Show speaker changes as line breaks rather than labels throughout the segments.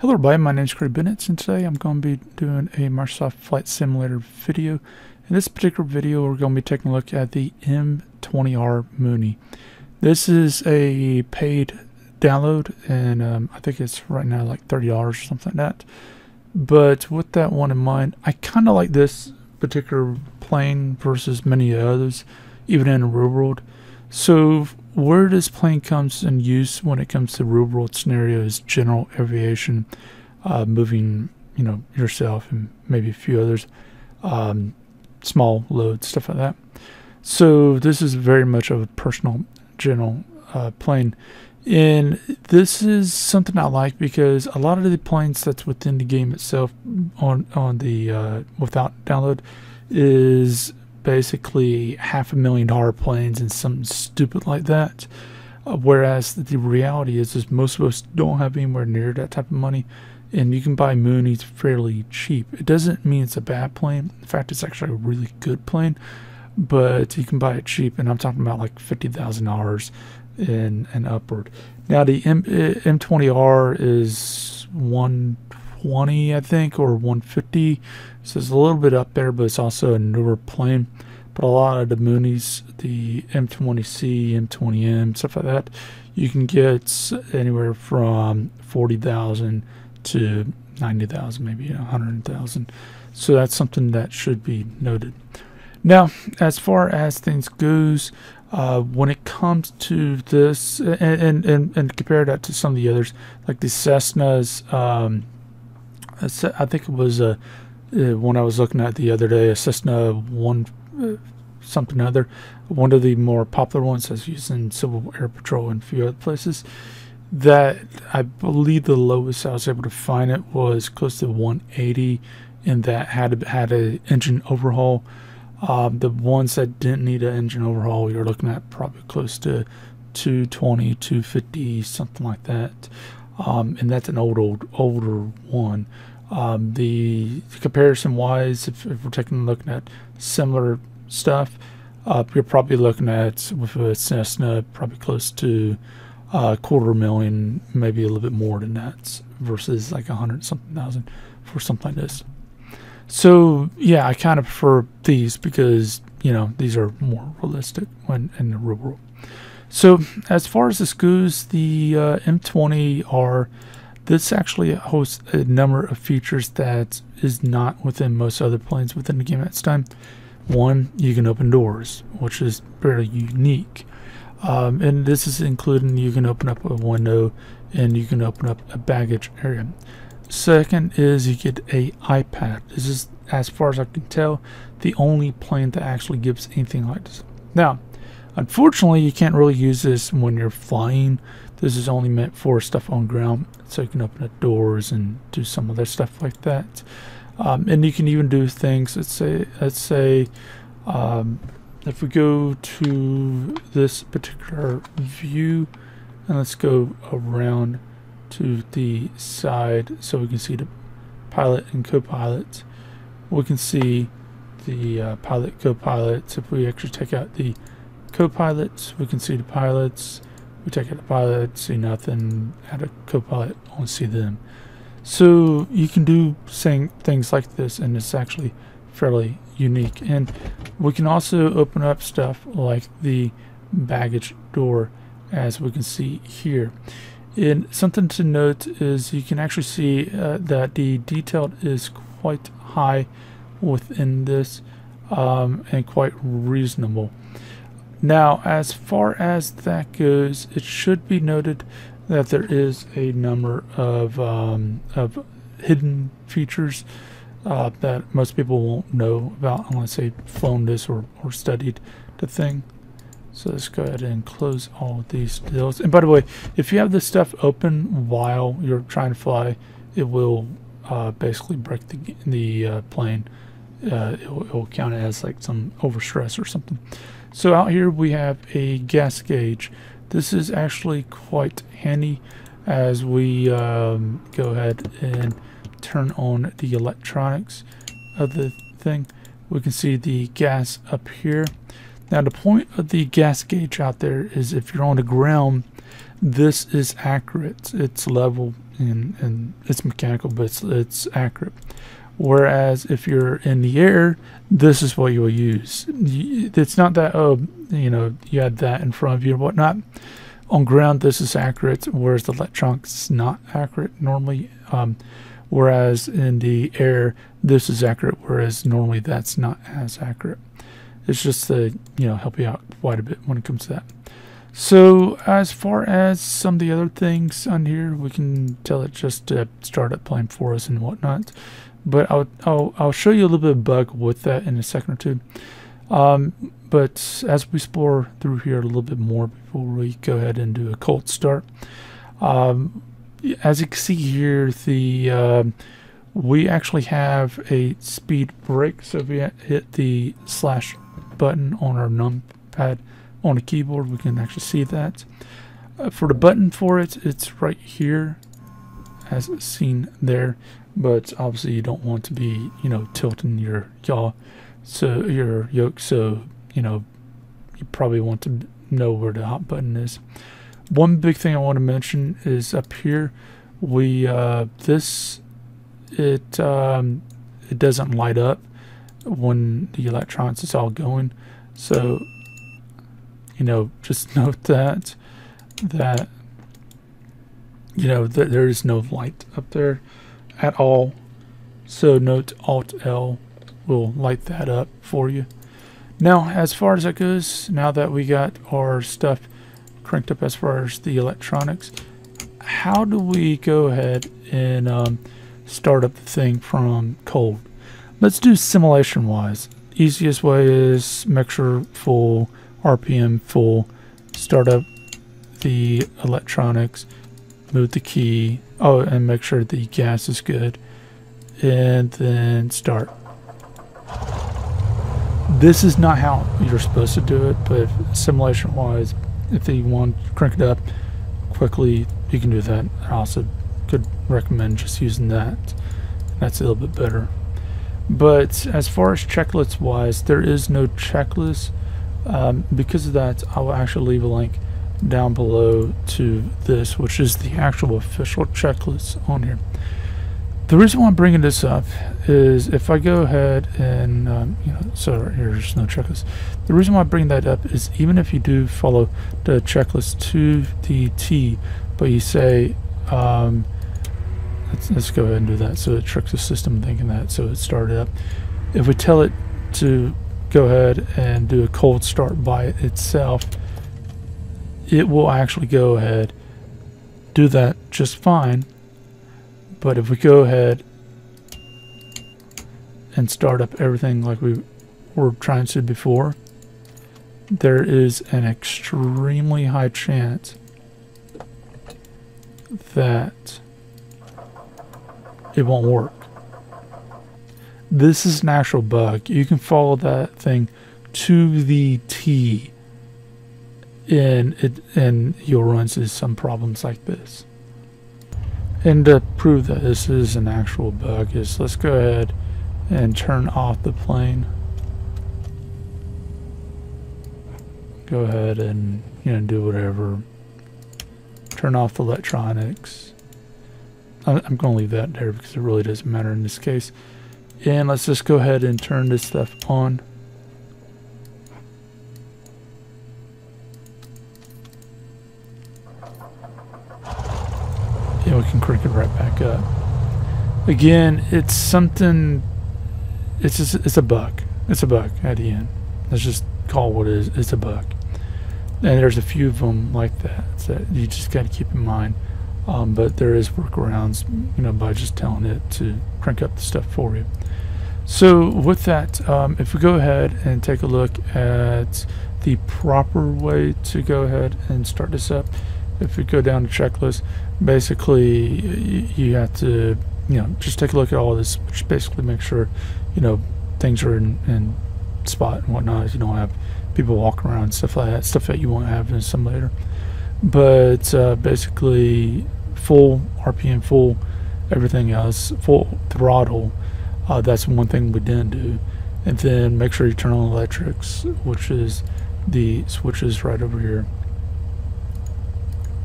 Hello everybody, my name is Craig Bennett, and today I'm going to be doing a Microsoft Flight Simulator video. In this particular video, we're going to be taking a look at the M20R Mooney. This is a paid download, and I think it's right now like $30 or something like that. But with that one in mind, I kind of like this particular plane versus many others, even in the real world. So where this plane comes in use when it comes to real world scenarios, general aviation, moving, yourself and maybe a few others, small loads, stuff like that. So this is very much of a personal, general plane. And this is something I like because a lot of the planes that's within the game itself on the without download is basically $500,000 planes and something stupid like that. Whereas the reality is most of us don't have anywhere near that type of money, and you can buy Moonies fairly cheap. It doesn't mean it's a bad plane. In fact, it's actually a really good plane, but you can buy it cheap, and I'm talking about like $50,000 and upward. Now the M20R is 120, I think, or 150, so it's a little bit up there, but it's also a newer plane. But a lot of the Moonies, the M20C, M20M, stuff like that, you can get anywhere from 40,000 to 90,000, maybe 100,000. So that's something that should be noted. Now, as far as things goes, when it comes to this, and compare that to some of the others, like the Cessnas, I think it was one I was looking at the other day, a Cessna something other, one of the more popular ones that's used in Civil Air Patrol and a few other places, that I believe the lowest I was able to find it was close to 180, and that had a engine overhaul. The ones that didn't need an engine overhaul, you're looking at probably close to 220, 250, something like that. And that's an older one. The comparison wise, if we're taking a look at similar stuff, you're probably looking at, with a Cessna, probably close to $250,000, maybe a little bit more than that, versus like 100-something thousand for something like this. So yeah, I kind of prefer these because these are more realistic when in the real world. So as far as this goes, the M20R, this actually hosts a number of features that is not within most other planes within the game at this time. One, you can open doors, which is fairly unique. And this is including you can open up a window and you can open up a baggage area. Second is you get a iPad. This is, as far as I can tell, the only plane that actually gives anything like this. Now, unfortunately, you can't really use this when you're flying. This is only meant for stuff on ground, so you can open up doors and do some other stuff like that. And you can even do things. Let's say, if we go to this particular view, and let's go around to the side so we can see the pilot and co-pilot. We can see the pilot, co-pilots. If we actually take out the co-pilots, we can see the pilots. We take out the pilot, see nothing. Add a co-pilot, only see them. So you can do things like this, and it's actually fairly unique. And we can also open up stuff like the baggage door, as we can see here. And something to note is you can actually see that the detail is quite high within this, and quite reasonable. Now, as far as that goes, it should be noted that there is a number of hidden features that most people won't know about unless they've flown this or studied the thing. So let's go ahead and close all of these deals. And by the way, if you have this stuff open while you're trying to fly, it will basically break the plane. It will count it as like some overstress or something. So out here we have a gas gauge. This is actually quite handy as we go ahead and turn on the electronics of the thing. We can see the gas up here. Now the point of the gas gauge out there is if you're on the ground, this is accurate. It's level and it's mechanical, but it's accurate. Whereas if you're in the air, this is what you will use. It's not that, oh, you know, you had that in front of you or whatnot. On ground, this is accurate, whereas the electronics is not accurate normally. Whereas in the air, this is accurate, whereas normally that's not as accurate. It's just to, you know, help you out quite a bit when it comes to that. So as far as some of the other things on here, we can tell it just to start up playing for us and whatnot. But I'll show you a little bit of bug with that in a second or two. But as we explore through here a little bit more before we go ahead and do a cold start, as you can see here, we actually have a speed brake. So if we hit the slash button on our numpad on the keyboard, we can actually see that. For the button for it, it's right here, as seen there. But obviously you don't want to be, you know, tilting your yaw, so your yoke. So, you know, you probably want to know where the hot button is. One big thing I want to mention is up here, it doesn't light up when the electronics is all going. So, you know, just note that you know that there is no light up there at all. So note Alt L will light that up for you. Now, as far as that goes, now that we got our stuff cranked up as far as the electronics, how do we go ahead and start up the thing from cold? Let's do simulation wise. Easiest way is mixture full, RPM full, start up the electronics, move the key, oh, and make sure the gas is good, and then start. This is not how you're supposed to do it, but simulation wise, if you want to crank it up quickly, you can do that. I also could recommend just using that. That's a little bit better. But as far as checklist wise, there is no checklist. Because of that, I will actually leave a link down below to this, which is the actual official checklist on here. The reason why I'm bringing this up is if I go ahead and you know, so here's no checklist. The reason why I bring that up is even if you do follow the checklist to the T, but you say let's go ahead and do that, so it tricks the system thinking that, so it started up. If we tell it to go ahead and do a cold start by itself, it will actually go ahead, do that just fine. But if we go ahead and start up everything like we were trying to before, there is an extremely high chance that it won't work. This is an actual bug. You can follow that thing to the T, and you'll run into some problems like this. And to prove that this is an actual bug is, let's go ahead and turn off the plane. Go ahead and, you know, do whatever. Turn off the electronics. I'm going to leave that there because it really doesn't matter in this case. And let's just go ahead and turn this stuff on. And we can crank it right back up. Again, it's something, it's a bug. It's a bug at the end. Let's just call what it is. It's a bug. And there's a few of them like that that you just got to keep in mind. But there is workarounds, you know, by just telling it to crank up the stuff for you. So with that, if we go ahead and take a look at the proper way to go ahead and start this up, if we go down the checklist, basically you have to, you know, just take a look at all of this, which basically make sure, you know, things are in spot and whatnot. You don't have people walking around, stuff like that, stuff that you won't have in a simulator. But basically full RPM, full everything else, full throttle. That's one thing we didn't do. and then make sure you turn on electrics, which is the switches right over here,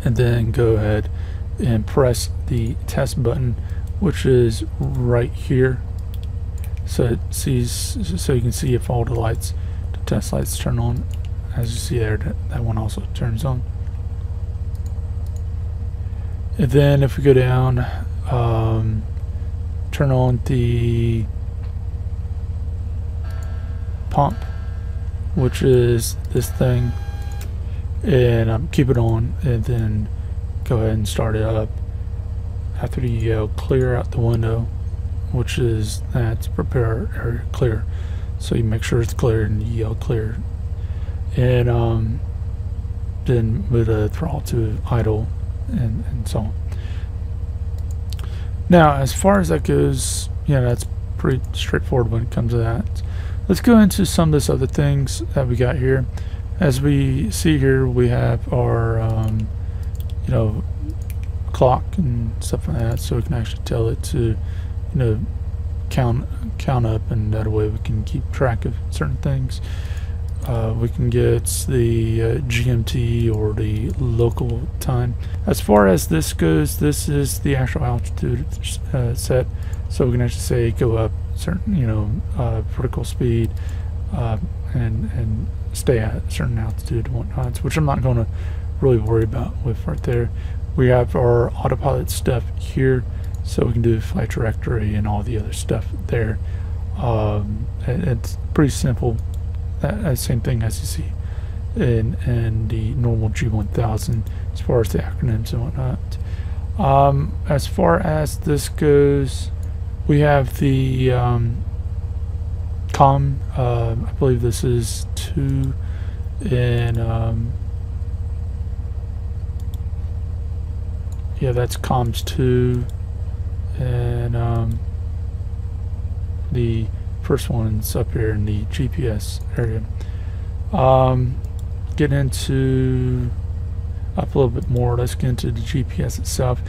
and then go ahead and press the test button, which is right here, so it sees, so you can see if all the lights, the test lights, turn on. As you see there, that one also turns on. And then if we go down, turn on the pump, which is this thing, and keep it on, and then go ahead and start it up. After you yell clear out the window, which is that's prepare area clear, so you make sure it's clear and you yell clear, and then move the throttle to idle, and so on. Now, as far as that goes, yeah, that's pretty straightforward when it comes to that. Let's go into some of this other things that we got here. As we see here, we have our you know, clock and stuff like that, so we can actually tell it to, you know, count up, and that way we can keep track of certain things. We can get the GMT, or the local time. As far as this goes, this is the actual altitude set, so we can actually say go up certain, you know, vertical speed, and stay at a certain altitude and whatnot, which I'm not going to really worry about with right there. We have our autopilot stuff here, so we can do flight directory and all the other stuff there. It's pretty simple. Same thing as you see in the normal G1000 as far as the acronyms and whatnot. As far as this goes, we have the COM. I believe this is 2, and yeah, that's comms 2, and the first one's up here in the GPS area. Get into up a little bit more. Let's get into the GPS itself.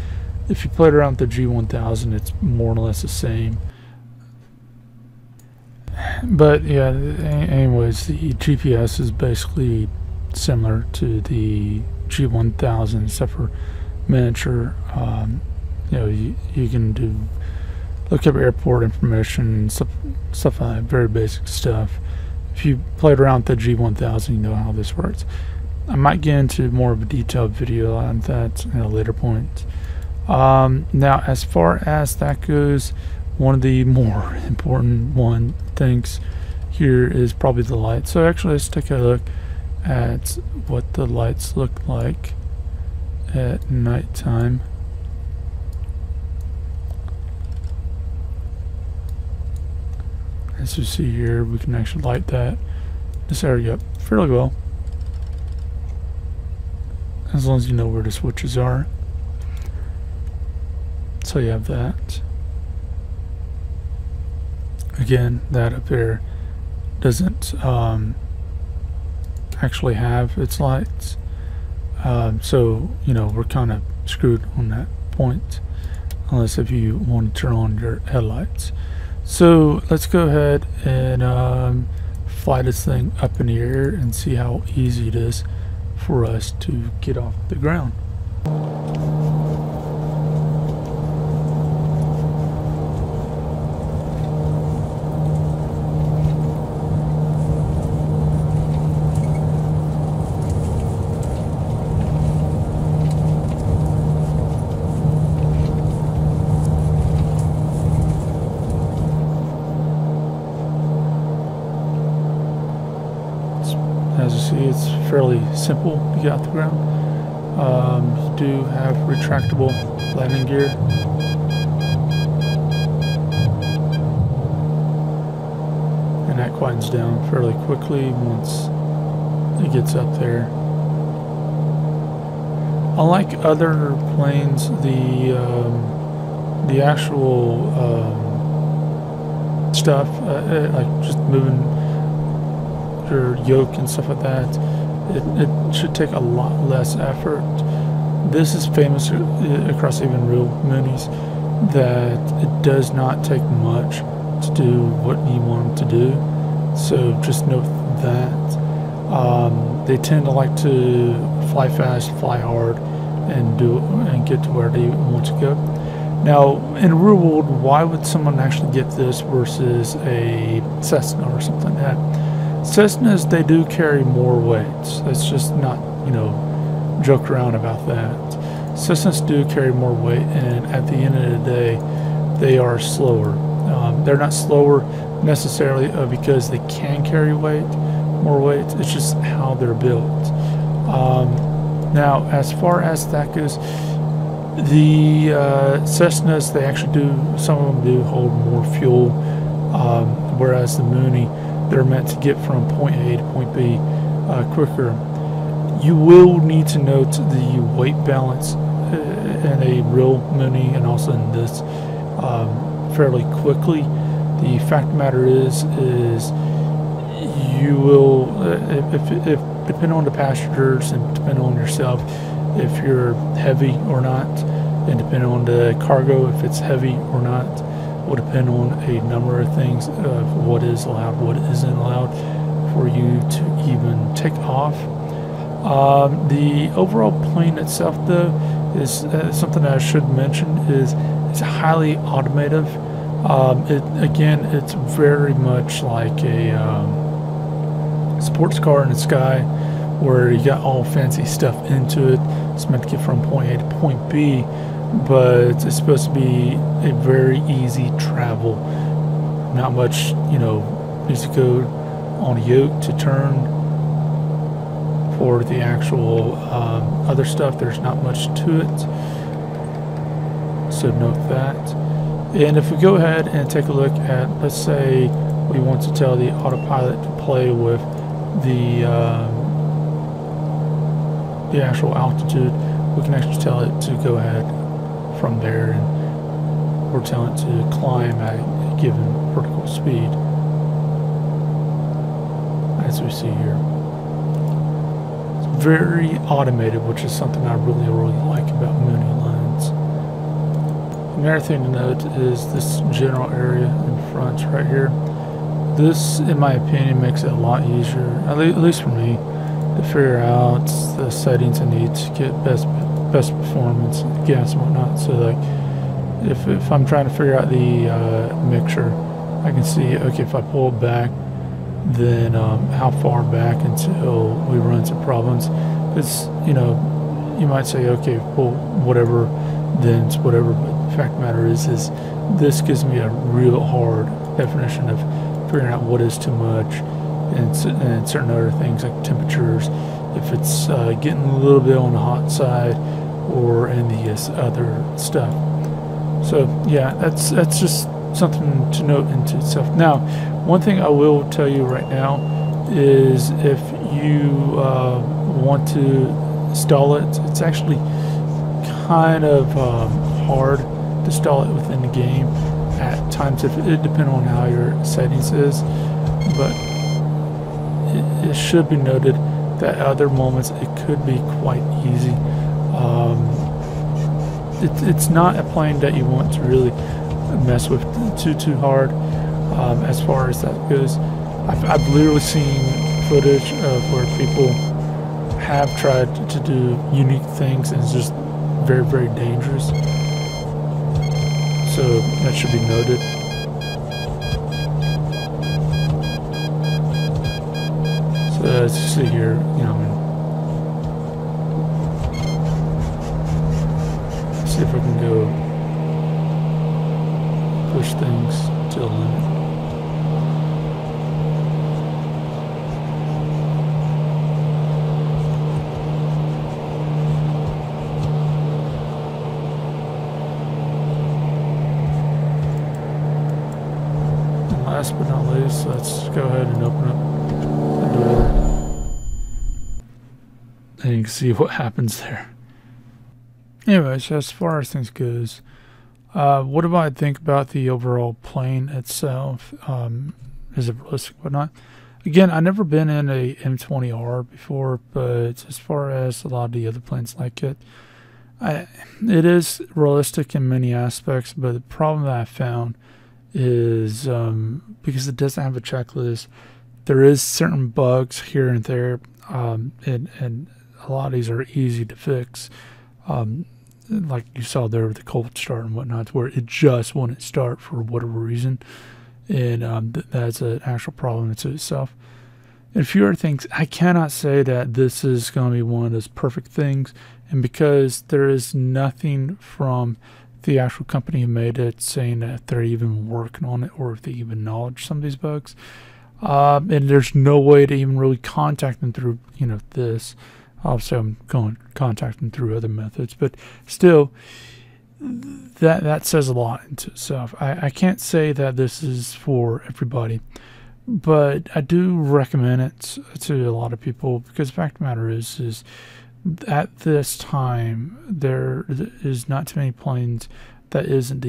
If you played around with the G1000, it's more or less the same. But yeah, anyways, the GPS is basically similar to the G1000, except for miniature. You know, you can do look up airport information, stuff like that, very basic stuff. If you played around with the G1000, you know how this works. I might get into more of a detailed video on that at a later point. Now, as far as that goes, one of the more important things here is probably the lights. So actually, let's take a look at what the lights look like at nighttime. As you see here, we can actually light this area up fairly well, as long as you know where the switches are. So you have that. Again, that up there doesn't actually have its lights, so you know, we're kind of screwed on that point, unless if you want to turn on your headlights. So let's go ahead and fly this thing up in the air and see how easy it is for us to get off the ground. As you see, it's fairly simple to get out the ground. You do have retractable landing gear. And that quiets down fairly quickly once it gets up there. Unlike other planes, the actual stuff, like just moving your yoke and stuff like that, it should take a lot less effort. This is famous across even real Moonies, that it does not take much to do what you want them to do. So just note that. They tend to like to fly fast, fly hard, and get to where they want to go. Now, in the real world, why would someone actually get this versus a Cessna or something like that? Cessnas, they do carry more weights. Let's just not, joke around about that. Cessnas do carry more weight, and at the end of the day, they are slower. They're not slower necessarily because they can carry more weight. It's just how they're built. Now, as far as that goes, the Cessnas, they actually do, some of them do hold more fuel, whereas the Mooney, they're meant to get from point A to point B quicker. You will need to note the weight balance in a real Mooney and also in this fairly quickly. The fact of the matter is you will, if depending on the passengers and depending on yourself, if you're heavy or not, and depending on the cargo, if it's heavy or not, will depend on a number of things of what is allowed, what isn't allowed for you to even take off. The overall plane itself, though, is something that I should mention is it's highly automated. It's very much like a sports car in the sky, where you got all fancy stuff into it. It's meant to get from point A to point B, but it's supposed to be a very easy travel. Not much, needs to go on a yoke to turn. For the actual other stuff, there's not much to it. So note that. And if we go ahead and take a look at, let's say we want to tell the autopilot to play with the actual altitude, we can actually tell it to go ahead from there, and we're telling it to climb at a given vertical speed, as we see here. It's very automated, which is something I really like about Mooney lines. Another thing to note is this general area in front right here. This, in my opinion, makes it a lot easier, at least for me, to figure out the settings I need to get best performance, gas and whatnot. So like, if I'm trying to figure out the mixture, I can see, okay, if I pull it back, then how far back until we run into problems. It's, you might say, okay, well, whatever, then it's whatever. But the fact of the matter is this gives me a real hard definition of figuring out what is too much, and certain other things like temperatures, if it's getting a little bit on the hot side, or in the other stuff. So yeah, that's just something to note into itself. Now, one thing I will tell you right now is if you want to stall it, it's actually kind of hard to stall it within the game at times. If it depends on how your settings is, but it should be noted that at other moments it could be quite easy. It's not a plane that you want to really mess with too hard as far as that goes. I've literally seen footage of where people have tried to do unique things, and it's just very, very dangerous. So that should be noted. So as you see here, see if I can go push things to the limit. And last but not least, let's go ahead and open up the door. And you can see what happens there. Anyways, as far as things goes, what do I think about the overall plane itself? Is it realistic, whatnot? Again, I've never been in a M20R before, but as far as a lot of the other planes like it, it is realistic in many aspects, but the problem that I found is because it doesn't have a checklist, There is certain bugs here and there, and a lot of these are easy to fix. Like you saw there with the cold start and whatnot, where it just wouldn't start for whatever reason, and that's an actual problem into itself. And a few other things. I cannot say that this is going to be one of those perfect things, and because there is nothing from the actual company who made it saying that they're even working on it or if they even acknowledge some of these bugs, and there's no way to even really contact them through this. Obviously, I'm going to contact them through other methods, but still, that says a lot into itself. I can't say that this is for everybody, but I do recommend it to a lot of people, because the fact of the matter is at this time there is not too many planes that isn't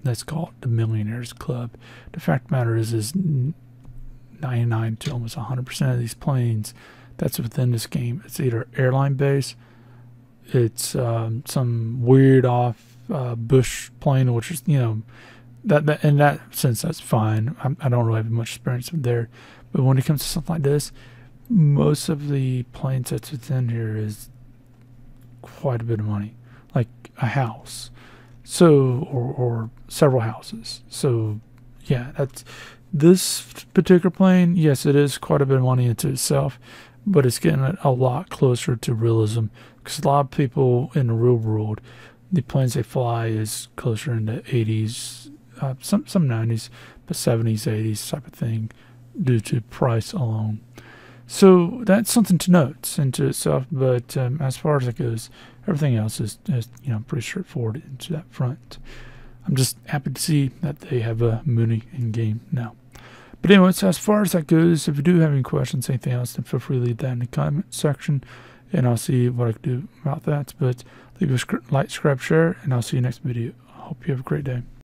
let's call it the Millionaires Club. The fact of the matter is 99 to almost 100% of these planes that's within this game, it's either airline base, it's some weird off bush plane, which is that in that sense that's fine. I don't really have much experience there, but when it comes to something like this, most of the planes that's within here is quite a bit of money, like a house, so or several houses. So yeah, that's this particular plane. Yes, it is quite a bit of money into itself, but it's getting a lot closer to realism, because a lot of people in the real world, the planes they fly is closer in the 80s, some 90s, but 70s, 80s type of thing, due to price alone. So that's something to note into itself. But as far as it goes, everything else is pretty straightforward into that front. I'm just happy to see that they have a Mooney in game now. But anyways, as far as that goes, if you do have any questions, anything else, then feel free to leave that in the comment section, and I'll see what I can do about that. But leave a like, subscribe, share, and I'll see you next video. I hope you have a great day.